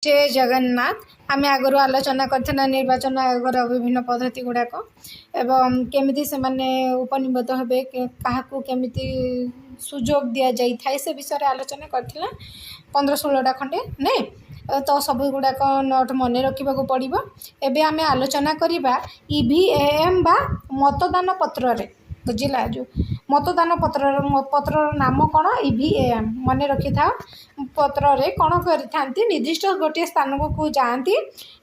जय जगन्नाथ। आम आगु आलोचना करथिना निर्वाचन आयोगर विभिन्न पद्धति गुड़ाक एवं केमिति से माने उपनिबद्ध हेबे काहाकू केमिति सुजोग दिया जाई थाए से विषय आलोचना करथिला 15-16टा खंडे ने तो सब गुड़ाक नोट मन रखा पड़ो। एबे आमे आलोचना करिबा ईवीएम बा मतदान पत्र रे बुझिला जो मतदान पत्र नाम कौन ईवीएम मन रखि था पत्र रे कौन करथांती निर्दिष्ट गोटे स्थान को जाती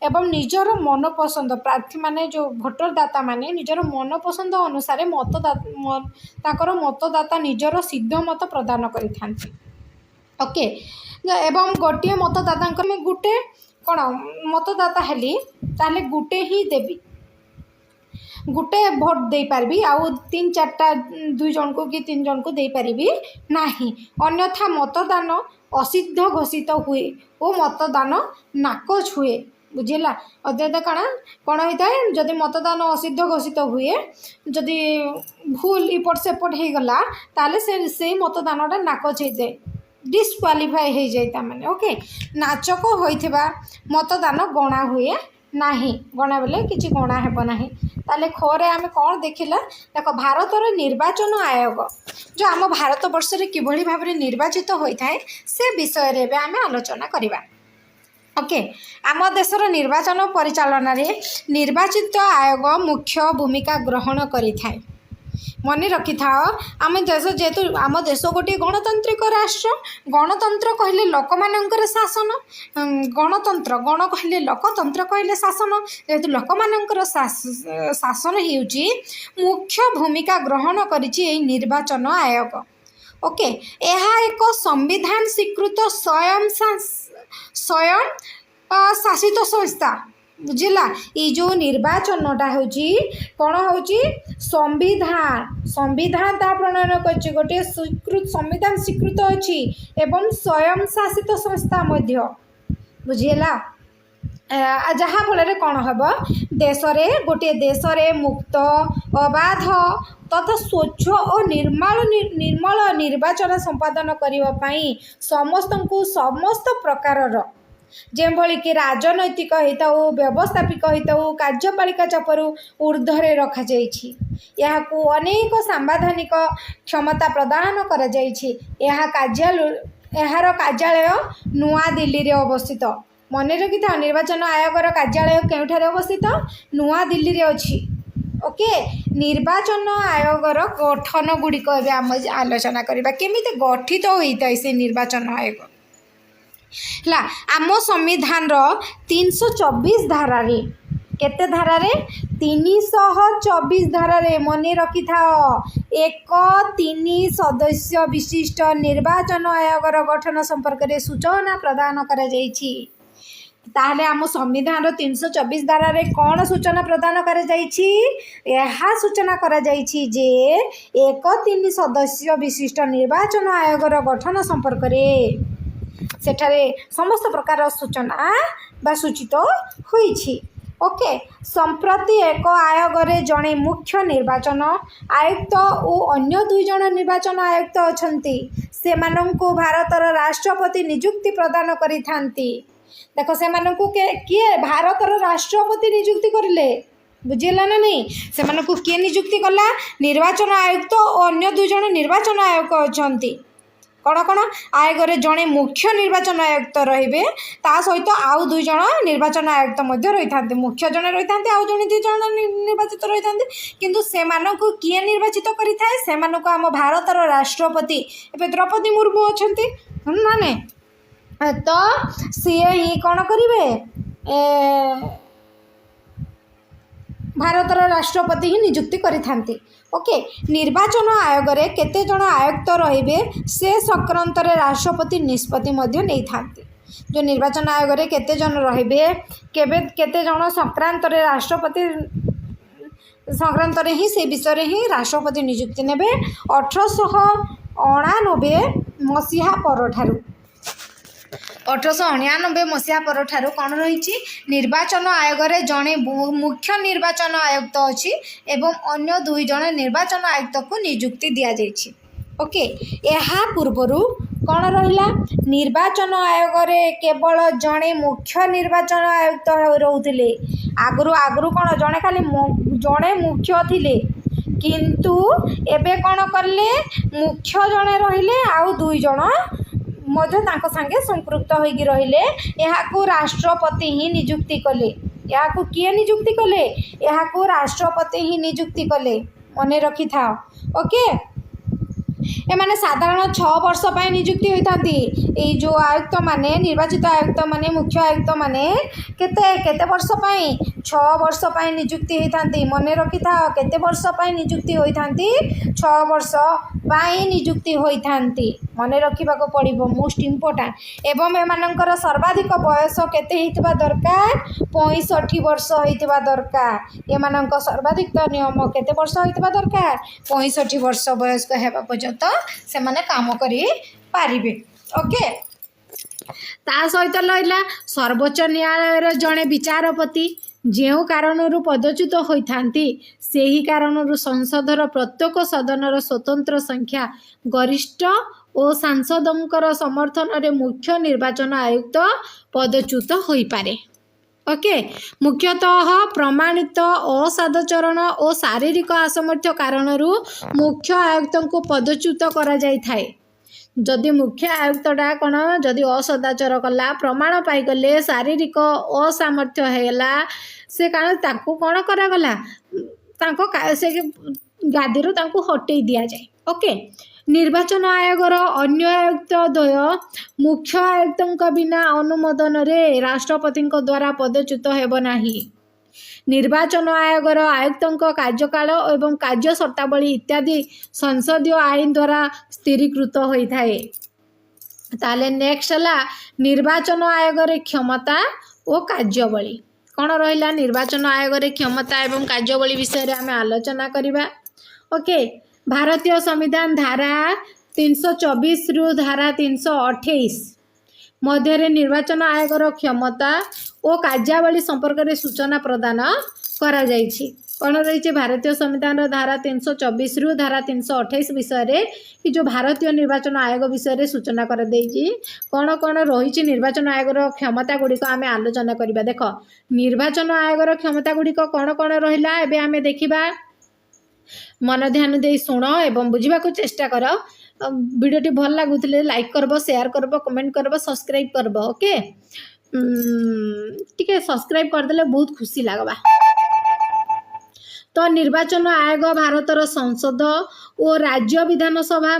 एवं निजर मनपसंद प्रार्थी माने जो भोटर दाता माने निजर मनपसंद अनुसार मतदाता निजर सिद्ध मत प्रदान करिथांती। ओके एवं गोटे मतदाता गोटे कौन मतदाता हेली ताले गुटे ही देवी गुटे भोट दे पारबी आउ 3-4टा 2 जन को कि 3 जन को दे पारबी नाही अन्यथा मतदान असिद्ध घोषित हुए और मतदान नाकच हुए बुझेला। अद्यत कौन होता है जदि मतदान असिद्ध घोषित हुए जदि भूल इपट सेपट हो गला ताले से मतदानटा नाकच हो जाए डिस्क्वालीफाई हो जाए माने ओके नाचक होइथिबा मतदान गणा हुए नाही गणा बेले किसी गणा हेब नाही। ताले खोरे आमे कौन देखिला देखो भारतर निर्वाचन आयोग जो आम भारत वर्ष रे किभली भाव निर्वाचित होता है से विषय रे आमे आलोचना करिबा। ओके आम देशर निर्वाचन परिचालन रे निर्वाचित आयोग मुख्य भूमिका ग्रहण करिथाय। मन रखि था आम देश जेहेतु आम देश गोटे गणतांत्रिक राष्ट्र गणतंत्र कहले लोक मानकर शासन गणतंत्र गण कहले लोकतंत्र कहले शासन जेहेतु लोक मानकर शासन हेउची मुख्य भूमिका ग्रहण करिछि निर्वाचन आयोग। ओके यह एक संविधान स्वीकृत स्वयं शासित संस्था बुझिला। ये जो निर्वाचनटा होची कौन होची संविधान ता प्रणयन करछि गोटे स्वीकृत संविधान स्वीकृत अछि एवं स्वयं शासित संस्था मध्य बुझिला। जहाँ फल कौन हम देश रे गोटे देश रे मुक्त अबाध तथा स्वच्छ और निर्मल निर्वाचन संपादन करने समस्त प्रकार जेभली कि राजनैतिक होता व्यवस्थापिक होता कार्यपालिका चापरू ऊर्ध्वे रखा यहाँ को अनेक संवैधानिक क्षमता प्रदान करा यार कार्यालय नुआ दिल्ली रे अवस्थित। मन रखि था निर्वाचन आयोगर कार्यालय केउठारे अवस्थित नुआ दिल्ली रे अछि। ओके निर्वाचन आयोगर गठन गुड़िक आम आलोचना करबा केमिते गठित होता है से निर्वाचन आयोग ला आम संविधान 324 धारा रे केते धारा रे 324 धारा रे मन रखि था एक 3 सदस्य विशिष्ट निर्वाचन आयोगर गठन संपर्क रे सूचना प्रदान करा जायछि। ताहले आम संविधान 324 धारा रे कौन सूचना प्रदान करा जायछि यह सूचना करा जायछि जे एक 3 सदस्य विशिष्ट निर्वाचन आयोगर गठन संपर्क रे सेठारे समस्त प्रकार सूचना बा सूचित होइछि। ओके संप्रति एक आयोग रे जड़े मुख्य निर्वाचन आयुक्त और अन्य 2 जन निर्वाचन आयुक्त अछंती से माननकु भारतर राष्ट्रपति नियुक्ति प्रदान करिथांती। देखो से माननकु किए भारतर राष्ट्रपति नियुक्ति करिले बुझिला ना नहीं से माननकु किए नियुक्ति कला निर्वाचन आयुक्त और अन्य 2 जन निर्वाचन आयुक्त अछंती। कौन कौन आयोग रे जड़े मुख्य निर्वाचन आयुक्त रहिबे ता सहित आउ 2 जन निर्वाचन आयुक्त मध्य रही था मुख्य जन रही था आउ जन 2 जन निर्वाचित रही था किंतु से मानकु किए निर्वाचित करि थाए से मानकु आम भारतर राष्ट्रपति एबे द्रौपदी मुर्मू अछंती माने तो सी ही कौन करिवे भारतर राष्ट्रपति ही नियुक्ति करिथांती। ओके निर्वाचन आयोग रे केते जन आयुक्त रहिबे से संक्रांत रे राष्ट्रपति निष्पत्ति मध्य नहीं थांती। जो निर्वाचन आयोग रे केते जन रहिबे केते जन संक्रांत रे राष्ट्रपति संक्रांत रे ही से विषय रे ही राष्ट्रपति नियुक्ति नेबे 1899 मसीहा परठारु 1899 मसीहा परठारु कौन रही निर्वाचन आयोग रे जड़े मुख्य निर्वाचन आयुक्त अच्छी एवं अन्य 2 जन निर्वाचन आयुक्त को नियुक्ति दि जाइए। ओके यहाँ पूर्वर कौन रहा निर्वाचन आयोग रे केवल जड़े मुख्य निर्वाचन आयुक्त रोते आगु आगु कौन जड़े खाली जड़े मुख्य थिले किंतु एबे कौन कले मुख्य जड़े रहिले आउ दुई जण मध्य तांको संगे संपृक्त होगी रहिले यहाँ राष्ट्रपति ही नियुक्ति कले यहाँ किए नियुक्ति कले यहाँ राष्ट्रपति ही नियुक्ति कले मन रखी था ओके एमाने साधारण 6 वर्ष पर नियुक्ति होती ये जो आयुक्त माने निर्वाचित आयुक्त माने मुख्य आयुक्त माने केते केते वर्ष पर 6 वर्ष पर नियुक्ति होती मन रखी था केते वर्ष पर नियुक्ति होती 6 वर्ष पर नियुक्ति होती मन रखा पड़ो मोस्ट इम्पोर्टाट एवं एमानंकर सर्वाधिक बयस केते होइतबा दरकार 65 वर्ष होइतबा दरकार एमानंक सर्वाधिक नियम केते वर्ष होइतबा दरकार 65 वर्ष वयस्क हेबा पर्यंत से माने काम करि पारिबे ओके ता सहित रहा सर्वोच्च न्यायालय जड़े विचारपति जो कारणरू पदच्युत होती से ही कारणरू संसदर प्रत्येक सदनर स्वतंत्र संख्या गरिष्ठ और सांसदों समर्थन रे मुख्य निर्वाचन आयुक्त पदच्युत हो पारे ओके मुख्यतः प्रमाणित असाधुचरण और शारीरिक असमर्थ्य कारणरू मुख्य आयुक्त को पदच्युत करा जाय थाए जदि मुख्य आयुक्तटा कौन जदि असदाचर कला प्रमाण पाईगले शारीरिक असामर्थ्य हैला से कारण ताकू कौन करागला से गादी हटई दि जाए ओके निर्वाचन आयोगर अन्य आयुक्त द्वय मुख्य आयुक्तों बिना अनुमोदन रे राष्ट्रपति द्वारा पदच्युत हेब नाही निर्वाचन आयोगर आयुक्तों कार्यकाल एवं कार्य शर्तावली इत्यादि संसदीय आईन द्वारा स्थिरीकृत होता है ताले नेक्स्ट है निर्वाचन आयोग रे क्षमता और कार्यावली कौन रहा निर्वाचन आयोग रे क्षमता एवं कार्यावली विषय आम आलोचना करवा ओके भारतीय संविधान धारा 324 रु धारा 328 मध्य निर्वाचन आयोगर क्षमता और कार्यावली संपर्क में सूचना प्रदान करा जायछि कौन रही भारतीय संविधान धारा 324 रु धारा 328 विषय कि जो भारतीय निर्वाचन आयोग विषय सूचना कर देछि कौन कौन रही निर्वाचन आयोगर क्षमता गुड़िक आम आलोचना करवा देख निर्वाचन आयोगर क्षमता गुड़िक कौन कौन रहा एबे आम देखा मन ध्यान दे शुण एवं बुझा चेष्टा कर वीडियोटी भल लगुले लाइक करब शेयर करब कमेंट करब सब्सक्राइब करब ओके टिके सब्सक्राइब करदेले बहुत खुशी लगवा तो निर्वाचन आयोग भारतर संसद और राज्य विधानसभा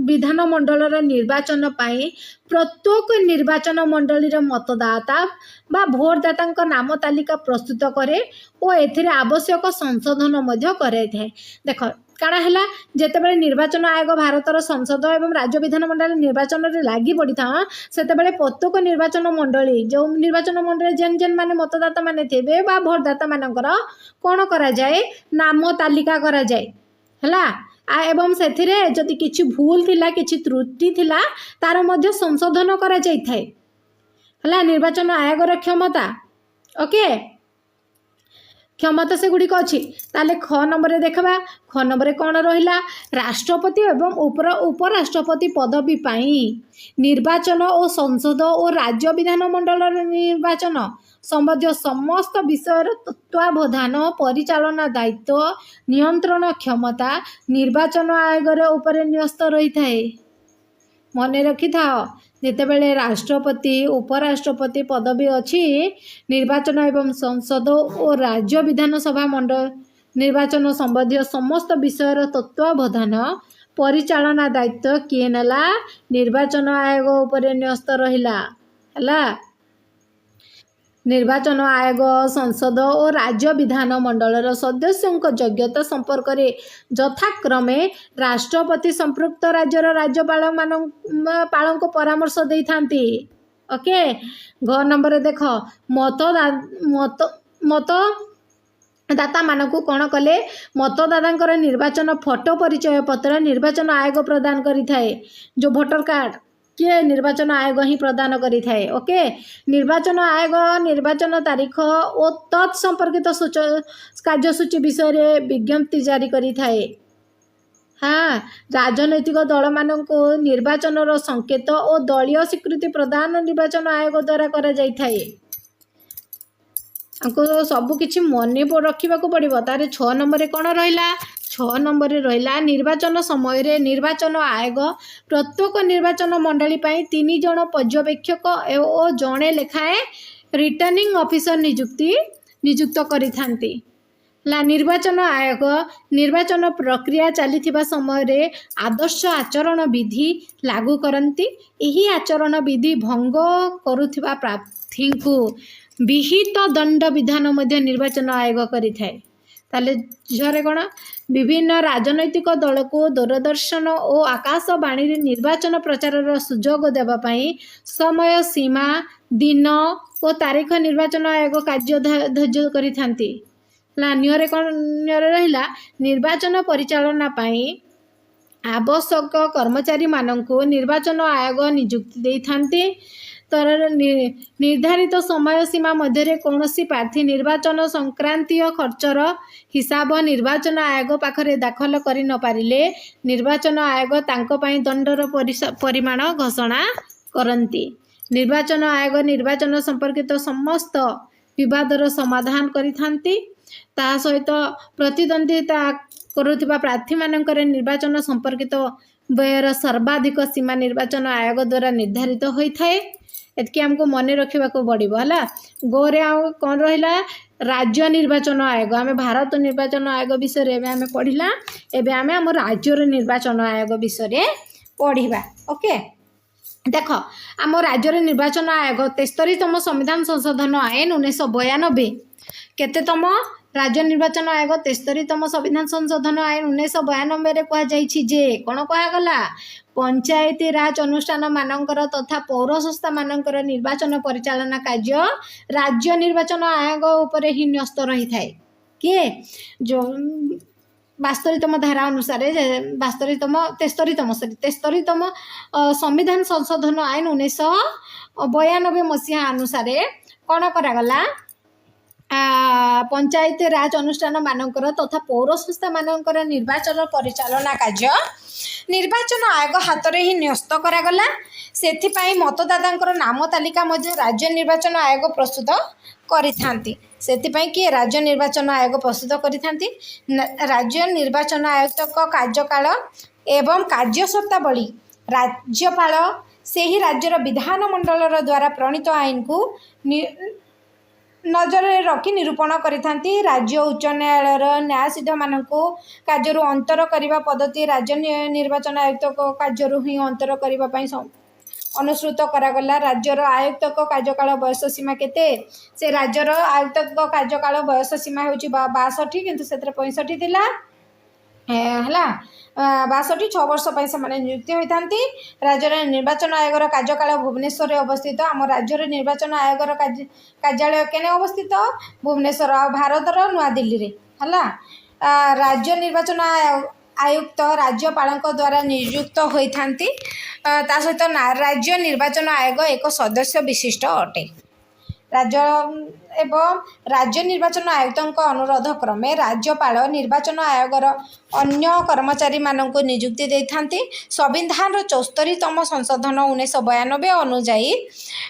विधानमंडल निर्वाचन पाई प्रत्येक निर्वाचन मंडली मतदाता बा भोटदाता नाम तालिका प्रस्तुत करे और एथिरे आवश्यक संशोधन कराई थाए देख काଣା है जितेबाला निर्वाचन आयोग भारतर संसद एवं राज्य विधानमंडल निर्वाचन में लगी पड़ी था से प्रत्येक निर्वाचन मंडली जो निर्वाचन मंडल जेन जेन माने मतदाता माने थे बा भोटदाता मानकर कौन करा जाए नाम तालिका करा जाए हला एवं से जदि किछि भूल थिला किछि त्रुटि थिला तार मध्य संशोधन करा जाय थाए हला निर्वाचन आयोगर क्षमता ओके क्षमता से गुड़िक अच्छी ताले ख नंबर देखा ख नंबर कौन रहा राष्ट्रपति एवं उपराष्ट्रपति पदवी पाई निर्वाचन और संसद और राज्य विधानमंडल निर्वाचन संबंधी समस्त विषय तत्वावधान परिचालना दायित्व नियंत्रण क्षमता निर्वाचन आयोग उपर न्यस्त रही थाए मन रखी था जितेबले राष्ट्रपति उपराष्ट्रपति पदवी अच्छी निर्वाचन एवं संसद और राज्य विधानसभा मंडल निर्वाचन संबंधी समस्त विषय तत्वावधान परिचालना दायित्व किए नेला निर्वाचन आयोग उपर न्यस्त रहिला हला निर्वाचन आयोग संसद और राज्य विधानमंडल सदस्यों योग्यता संपर्क में यथाक्रमे राष्ट्रपति संपृक्त राज्यर राज्यपाल को परामर्श दे थांती ओके घ नंबर देख मतदाता मानकु कौन कले मतदाता निर्वाचन फोटो परिचय पत्र निर्वाचन आयोग प्रदान करि थाए जो वोटर कार्ड किए निर्वाचन आयोग ही प्रदान करि थाए ओके निर्वाचन आयोग निर्वाचन तारीख और तत्संपर्कित कार्यसूची विषय रे विज्ञप्ति जारी करि थाए हाँ राजनैतिक दल मानक निर्वाचन संकेत और दलीय स्वीकृति प्रदान निर्वाचन आयोग द्वारा करा जाई थाए। हमको सबकि मन रखा पड़ो। तार 6 नंबर कौन रहा 6 नंबर रहा निर्वाचन समय रे निर्वाचन आयोग प्रत्येक निर्वाचन मंडली 3 जन पर्यवेक्षक और जड़े लेखाएं रिटर्निंग ऑफिसर नियुक्त करिथांती। निर्वाचन आयोग निर्वाचन प्रक्रिया चली समय रे आदर्श आचरण विधि लागू करती। यही आचरण विधि भंग करुथिबा प्रार्थी को विहित दंड विधान मध्य निर्वाचन आयोग करिथाए। ताले झरे कौन विभिन्न राजनैतिक दल को दूरदर्शन और आकाशवाणी निर्वाचन प्रचार सुजोग देवाई समय सीमा दिन और तारीख निर्वाचन आयोग कार्य धार्य करिथांती। नियर कौन रहा निर्वाचन परिचालना पाई आवश्यक कर्मचारी मानक निर्वाचन आयोग नियुक्ति दे थांती। तर निर्धारित समय सीमा मध्य कौन प्रार्थी निर्वाचन संक्रांतीय खर्चर हिसाब निर्वाचन आयोग पाखरे दाखल कर न पारिले निर्वाचन आयोग तांको दंडर परिमाण घोषणा करती। निर्वाचन आयोग निर्वाचन संपर्कित समस्त विवादर समाधान करिथांती। ता सहित प्रतिद्वंदिता करुथिबा प्रार्थी मानकर निर्वाचन संपर्कित व्ययर सर्वाधिक सीमा निर्वाचन आयोग द्वारा निर्धारित होता है। एतकी हमको मन रखा पड़ो है। गोरे कौन रहा राज्य निर्वाचन आयोग। आम भारत निर्वाचन आयोग विषय में पढ़ला। एवं आम आम राज्यर निर्वाचन आयोग विषय पढ़ा। ओके देख आम राज्यर निर्वाचन आयोग 73तम संविधान संशोधन आईन 1992 केतेतम राज्य निर्वाचन आयोग 73तम संविधान संशोधन आईन 1992 कहुई जे कौन कहगला पंचायती राज अनुष्ठान मानकर तथा पौर संस्था मानकर निर्वाचन परिचालना कार्य राज्य निर्वाचन आयोग उपरे ही न्यस्त रही थाए। किए जो 72तम धारा अनुसार 73तम संविधान संशोधन आईन 1992 मसीहा अनुसार कौन करागला पंचायत राज अनुष्ठान मानकर तथा पौर संस्था मानकर निर्वाचन परिचालना कार्य निर्वाचन आयोग हाथ में ही न्यस्त करागला। सेथिपाई मतदाता नाम तालिका मध्य राज्य निर्वाचन आयोग प्रस्तुत करिथांती। सेथिपाई कि राज्य निर्वाचन आयोग प्रस्तुत करिथांती। राज्य निर्वाचन आयुक्त कार्यकाल एवं कार्यशर्तावली राज्यपाल से ही राज्यर विधानमंडल द्वारा प्रणीत आईन को नजर रखी निरूपण करिथांती। राज्य उच्च न्यायालय न्यायसिद्ध मानक कार्य अंतर करने पद्धति राज्य निर्वाचन आयुक्त कार्य ही अंतर करने अनुसृत करागला। राज्यर आयुक्त कार्यकाल बयस सीमा केते से राज्यर आयुक्त कार्यकाल बयस सीमा होची 62 किंतु से 65 थिला है 62 6 वर्ष से नियुक्ति होती। राज्य निर्वाचन आयोग कार्यकाल भुवनेश्वर अवस्थित। आम राज्य निर्वाचन आयोग कार्यालय केने अवस्थित भुवनेश्वर भारतर नुआ दिल्ली रे है। राज्य निर्वाचन आयुक्त राज्यपाल द्वारा नियुक्त होती। ता सहित राज्य निर्वाचन आयोग एक सदस्य विशिष्ट अटे। राज्य एवं राज्य निर्वाचन आयुक्त अनुरोध क्रमे राज्यपाल निर्वाचन आयोगर अन्य कर्मचारी मानक नियुक्ति देथांती। संविधान 74तम संशोधन 1992 अनुजाई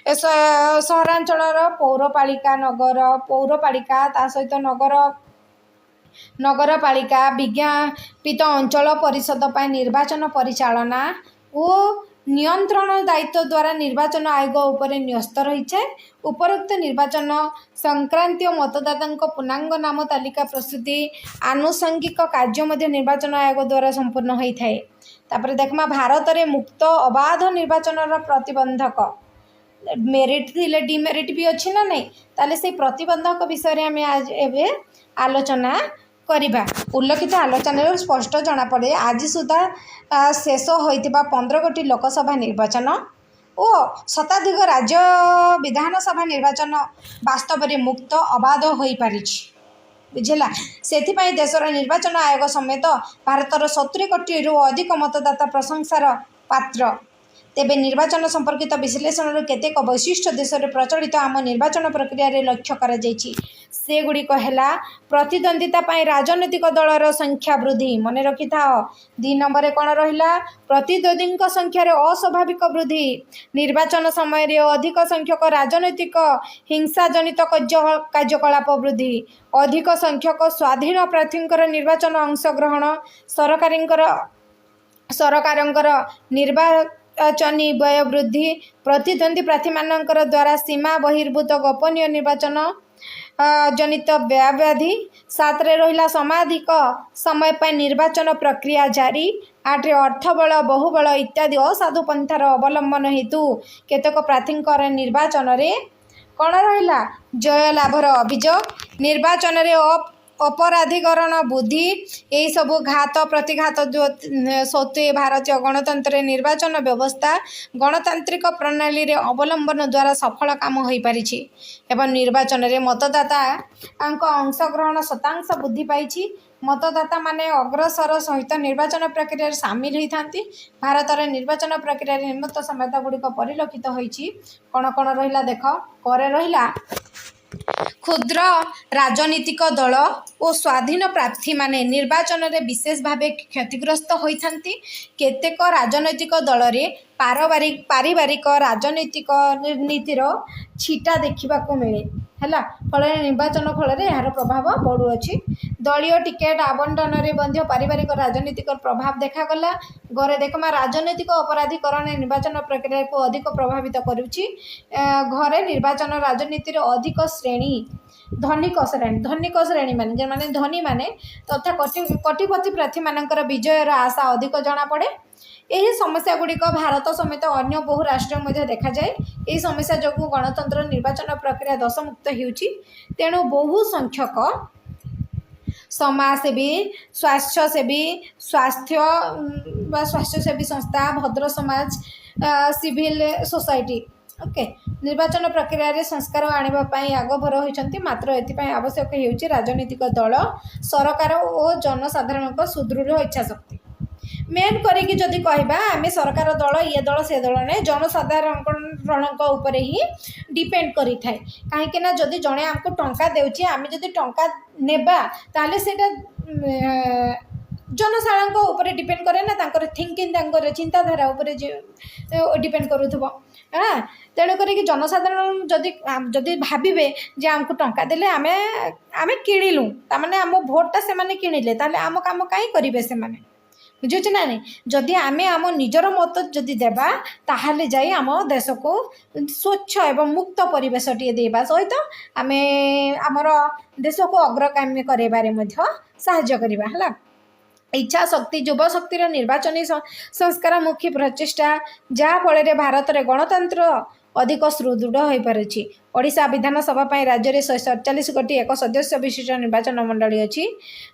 सहरांचल पौरपालिका नगर पौरपालिका ता सहित नगरपालिका विज्ञापित अंचल परिषद पर निर्वाचन परिचालना और नियंत्रण दायित्व द्वारा निर्वाचन आयोग उपर न्यस्त रही है। उपरोक्त निर्वाचन संक्रांतीय मतदाता पूर्णांग नाम तालिका प्रस्तुति आनुषंगिक कार्य मध्य निर्वाचन आयोग द्वारा संपूर्ण होता है। तापर देखमा भारत में मुक्त अबाध निर्वाचन प्रतिबंधक मेरिट थिले डिमेरिट भी अच्छी ना नहीं ताले से प्रतिबंधक विषय आम आज एवं आलोचना करिबा। उल्लेखित आलोचना स्पष्ट जना पड़े आज सुधा शेष होइतिबा 15 गोटी लोकसभा निर्वाचन और शताधिक राज्य विधानसभा निर्वाचन वास्तव में मुक्त अबाध हो पारि बुझेगा। से देशर निर्वाचन आयोग समेत भारतर 70 कोटी अधिक मतदाता प्रशंसार पात्र। तेबे निर्वाचन संपर्कित विश्लेषण केतेक वैशिष्ट्य देश में प्रचलित आम निर्वाचन प्रक्रिया रे लक्ष्य करा जायछि से गुड़िक है प्रतिद्वंदिता राजनैतिक दलर संख्या वृद्धि मन रखि था। 2 नंबर कौन रहा प्रतिद्वंदी संख्यार अस्वाभाविक वृद्धि निर्वाचन समय अधिक संख्यक राजनैतिक हिंसा जनित कार्यकलाप वृद्धि अधिक संख्यक स्वाधीन प्रार्थी निर्वाचन अंशग्रहण सरकारंकर निर्वाचनी व्यय वृद्धि प्रतिद्वंदी प्रार्थी मानकर द्वारा सीमा बहिर्भूत गोपनीय निर्वाचन जनित व्याधि 7 रहा समाधिक समय पर निर्वाचन प्रक्रिया जारी 8 अर्थबल बहुबल इत्यादि असाधु पंथार अवलंबन हेतु केतक प्रार्थी निर्वाचन रे कौन रहा जय लाभर अभियोग निर्वाचन रे अपराधीकरण बुद्धि यही सब घात प्रतिघात जो सत्वे भारतीय गणतंत्र निर्वाचन व्यवस्था गणतांत्रिक प्रणाली रे अवलंबन द्वारा सफल काम हो पारिछि एवं निर्वाचन रे मतदाता अंशग्रहण शतांश वृद्धि पाई मतदाता माने अग्रसर सहित निर्वाचन प्रक्रिया सामिल होती भारत में निर्वाचन प्रक्रिया निर्मित समस्या गुड़िक परिलक्षित होती कौन कौन रहा देख करे रहा क्षुद्र राजनीतिक दल और स्वाधीन प्रार्थी माने निर्वाचन रे विशेष भाव क्षतिग्रस्त होती केतेक राजनैतिक दल रे पारिवारिक राजनैतिक नीतिर छिटा देखा मिले है फल निर्वाचन फल यार प्रभाव बढ़ुअछि दलीय टिकेट आवंटन में मध्य पारिवारिक राजनीतिक प्रभाव देखा घरे देखमा राजनैतिक अपराधीकरण निर्वाचन प्रक्रिया को अधिक प्रभावित करुच्ची घरे निर्वाचन राजनीति अधिक श्रेणी धनिक श्रेणी माने धनी माने तथा कोटिपति प्रार्थी मानकर विजयर आशा अधिक जना पड़े यही समस्या गुड़िक भारत समेत अन्य बहु राष्ट्र में देखा जाए यही समस्या जो गणतंत्र निर्वाचन प्रक्रिया दशमुक्त होउछि तेणु बहु संख्यक समाजसेवी स्वास्थ्यसेवी संस्था भद्र समाज सिविल सोसाइटी ओके निर्वाचन प्रक्रिया रे संस्कार आने आगभर होती मात्र एथि आवश्यक होउछि राजनीतिक दल सरकार और जनसाधारण सुदृढ़ इच्छाशक्ति मेन करिकी जदि कहबा आमे सरकार दल ये दल से दल नहीं जनसाधारण उपर ही डिपेंड करि थाए कहीं ना जदि जड़े आमको टंका देउछि आमे जदि टंका नेबा ताले सेटा जनसाधारण उपर डिपेंड करे ना तांकर थिंकिंग तांकर चिंताधारा उपर डिपेंड करूथबो हाँ तेणुक जनसाधारण जदि भाविबे जे आमको टंका देले आमे आमे किणिलु तामाने आम भोटटा से माने किणिले ताले आम काम काई करिवे से माने बुझुछ ना नहीं जदि आमे आम निजर मत जदि देबा ताहाले जाई आम देश को स्वच्छ एवं मुक्त परिवेश टिए देबा सहित आमे आमर देश को अग्रगामी करेबारे मध्य सहाय्य करिबा हला इच्छा शक्ति युवा शक्तिर निर्वाचनी संस्कार मुखी प्रचेषा जहाँफल भारत में गणतंत्र अधिक सुदृढ़ हो पारे ओडिशा विधानसभा राज्य में 147 गोटी एक सदस्य विशिष्ट निर्वाचन मंडली अच्छी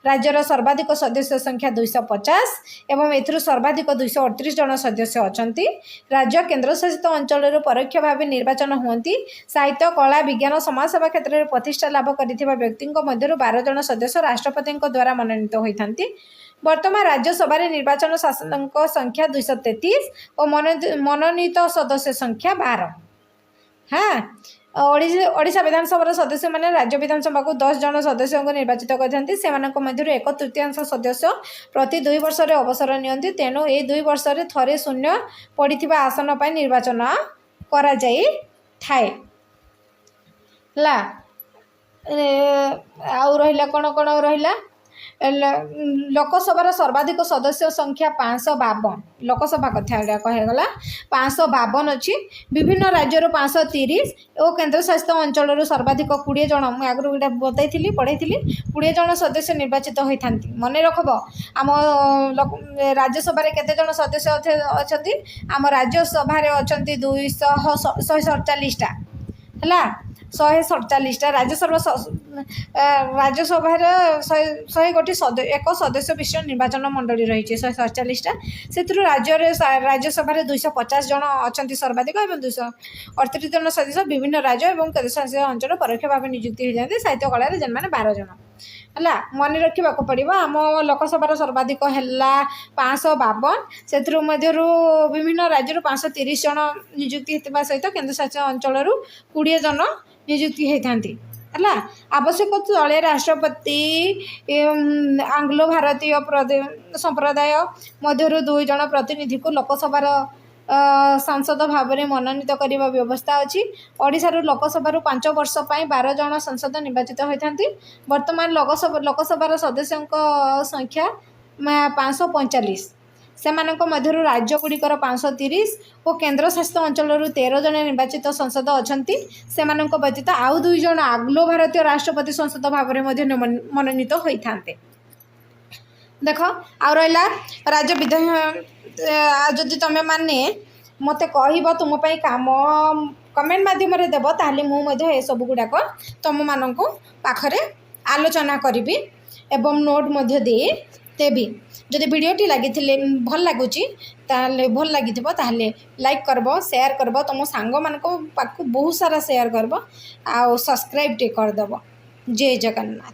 राज्यर सर्वाधिक सदस्य संख्या 250 एवं एथुरु सर्वाधिक 238 जन सदस्य अच्छा राज्य केन्द्रशासित अंचल परोक्ष भाव निर्वाचन होती साहित्य कला विज्ञान समाजसेवा क्षेत्र में प्रतिष्ठा लाभ कर व्यक्ति मध्य 12 जन सदस्य राष्ट्रपति द्वारा मनोनीत होती वर्तमान राज्यसभा निर्वाचन शासन संख्या 233 और मनोनीत सदस्य संख्या 12 हाँ ओडिशा विधानसभा सदस्य मैंने राज्य विधानसभा को 10 जन सदस्यों को निर्वाचित करते मध्य 1/3 सदस्य प्रति 2 वर्ष अवसर नियंती तेणु ये 2 वर्ष थे शून्य पड़ा आसन पर निर्वाचन करा जाई थाए ला आउ रहिला कौन कौन रहिला लोकसभा सर्वाधिक सदस्य संख्या 552 लोकसभा कथा कहगला 552 अच्छी विभिन्न राज्यर 530 और केन्द्रशासित अंचल सर्वाधिक 20 जन मुझे आगुरी बताई पढ़ाई 20 जन सदस्य निर्वाचित होता मन रखब आम राज्यसभा केते जन सदस्य अच्छा आम राज्यसभा अच्छा 247टा है 147टा राज्यसभा 100 गोटी एक सदस्य विशिष्ट निर्वाचन मंडली रही 147टा से राज्यसभा 250 जन अच्छा सर्वाधिक और 238 जन सदस्य विभिन्न राज्य और केन्द्रशासित अंचल परोक्ष भाव नियुक्ति होती साहित्य कला जेन 12 जन ହେଲା ମନେ ରଖିବାକୁ ପଡ଼ିବ। ଆମ ଲୋକସଭାର ସର୍ବାଧିକ ହେଲା 552, ସେଥିରୁ ମଧ୍ୟରୁ ବିଭିନ୍ନ ରାଜ୍ୟରୁ 530 ଜଣ ନିଯୁକ୍ତି ହେବା ସହିତ କେନ୍ଦ୍ରଶାସିତ ଅଞ୍ଚଳରୁ 20 ଜଣ ନିଯୁକ୍ତି ହୋଇଥାନ୍ତି ହେଲା। ଆବଶ୍ୟକ ସ୍ଥଳେ ରାଷ୍ଟ୍ରପତି ଆଙ୍ଗ୍ଲୋ ଭାରତୀୟ ସମ୍ପ୍ରଦାୟ ମଧ୍ୟରୁ 2 ଜଣ ପ୍ରତିନିଧିଙ୍କୁ ଲୋକସଭାର ସାଂସଦ ଭାବରେ ମନୋନୀତ କରିବା ବ୍ୟବସ୍ଥା ଅଛି। ଓଡ଼ିଶାରୁ ଲୋକସଭାରୁ 5 ବର୍ଷ ପାଇଁ 12 ଜଣ ସାଂସଦ ନିର୍ବାଚିତ ହୋଇଥାନ୍ତି। ବର୍ତ୍ତମାନ ଲୋକସଭାର ସଦସ୍ୟଙ୍କ ସଂଖ୍ୟା 545। ସେମାନଙ୍କ ମଧ୍ୟରୁ ରାଜ୍ୟଗୁଡ଼ିକର 530 ଓ କେନ୍ଦ୍ରଶାସିତ ଅଞ୍ଚଳରୁ 13 ଜଣ ନିର୍ବାଚିତ ସାଂସଦ ଅଛନ୍ତି। ସେମାନଙ୍କ ବ୍ୟତୀତ ଆଉ 2 ଜଣ ଆଙ୍ଗ୍ଲୋ ଭାରତୀୟ ରାଷ୍ଟ୍ରପତି ସାଂସଦ ଭାବରେ ମଧ୍ୟ ମନୋନୀତ ହୋଇଥାନ୍ତି। ଦେଖ ଆଉ ରହିଲା ରାଜ୍ୟ ଯଦି ତୁମେ ମାନେ ମୋତେ କହିବ ତୁମ ପାଇଁ କାମ କମେଣ୍ଟ ମାଧ୍ୟମରେ ଦେବ, ତାହେଲେ ମୁଁ ମଧ୍ୟ ଏସବୁ ଗୁଡ଼ାକ ତୁମମାନଙ୍କ ପାଖରେ ଆଲୋଚନା କରିବି ଏବଂ ନୋଟ୍ ମଧ୍ୟ ଦେବି। ଯଦି ଭିଡ଼ିଓଟି ଭଲ ଲାଗୁଛି ଭଲ ଲାଗିଥିବ ତାହେଲେ ଲାଇକ୍ କରିବ, ସେୟାର କରିବ, ତୁମ ସାଙ୍ଗମାନଙ୍କ ପାଖକୁ ବହୁତ ସାରା ସେୟାର କରିବ ଆଉ ସବସ୍କ୍ରାଇବ୍ଟେ କରିଦେବ। ଜୟ ଜଗନ୍ନାଥ।